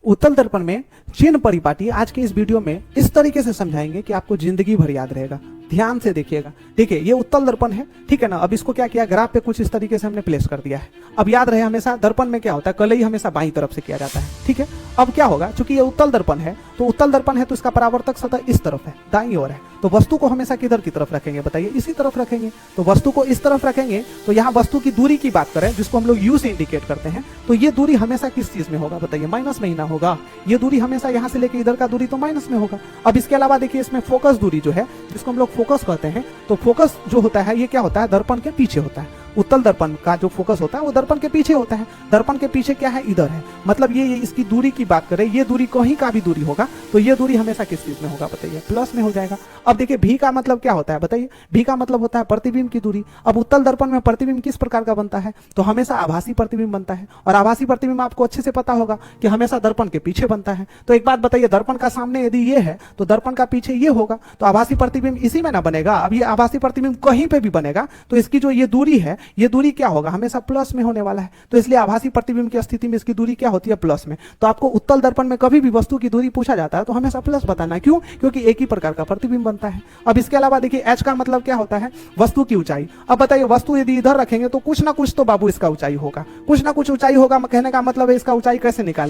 उत्तल दर्पण में चिन्ह परिपाटी आज के इस वीडियो में इस तरीके से समझाएंगे कि आपको जिंदगी भर याद रहेगा। ध्यान से देखिएगा। देखिए ये उत्तल दर्पण है, ठीक है ना। अब इसको क्या किया, ग्राफ पे कुछ इस तरीके से हमने प्लेस कर दिया है। अब याद रहे हमेशा दर्पण में क्या होता है, कलई हमेशा बाईं तरफ से किया जाता है, ठीक है। अब क्या होगा, चूंकि ये उत्तल दर्पण है तो उत्तल दर्पण है तो इसका परावर्तक सतह इस तरफ है, दाईं ओर है। तो वस्तु को हमेशा किधर की तरफ रखेंगे बताइए, इसी तरफ रखेंगे। तो वस्तु को इस तरफ रखेंगे तो यहाँ वस्तु की दूरी की बात करें जिसको हम लोग यू से इंडिकेट करते हैं, तो ये दूरी हमेशा किस चीज में होगा बताइए, माइनस में ही ना होगा। ये दूरी हमेशा यहाँ से लेके इधर का दूरी तो माइनस में होगा। अब इसके अलावा देखिए इसमें फोकस दूरी जो है जिसको हम लोग फोकस कहते हैं, तो फोकस जो होता है ये क्या होता है, दर्पण के पीछे होता है। उत्तल दर्पण का जो फोकस होता है वो दर्पण के पीछे होता है। दर्पण के पीछे क्या है, इधर है। मतलब ये इसकी दूरी की बात करें, ये दूरी कहीं का भी दूरी होगा तो ये दूरी हमेशा किस चीज में होगा बताइए, प्लस में हो जाएगा। अब देखिए भी का मतलब क्या होता है बताइए, भी का मतलब होता है प्रतिबिंब की दूरी। अब उत्तल दर्पण में प्रतिबिंब किस प्रकार का बनता है, तो हमेशा आभासी प्रतिबिंब बनता है। और आभासी प्रतिबिंब आपको अच्छे से पता होगा कि हमेशा दर्पण के पीछे बनता है। तो एक बात बताइए, दर्पण का सामने यदि ये है तो दर्पण का पीछे ये होगा, तो आभासी प्रतिबिंब इसी में ना बनेगा। अब ये आभासी प्रतिबिंब कहीं पे भी बनेगा तो इसकी जो ये दूरी है, ये दूरी क्या होगा, हमेशा प्लस में होने वाला है। तो इसलिए आभासी प्रतिबिंब की स्थिति में इसकी दूरी क्या होती है, प्लस में। तो आपको उत्तल दर्पण में कभी भी वस्तु की दूरी पूछा जाता है तो हमेशा प्लस बताना है। क्यों, क्योंकि एक ही प्रकार का प्रतिबिंब बनता है। अब इसके अलावा देखिए एच का मतलब क्या होता है, वस्तु की ऊंचाई। अब बताइए वस्तु यदि इधर रखेंगे तो कुछ ना कुछ तो बाबू इसका ऊंचाई होगा, कुछ ना कुछ ऊंचाई होगा। कहने का मतलब है इसका ऊंचाई कैसे निकाल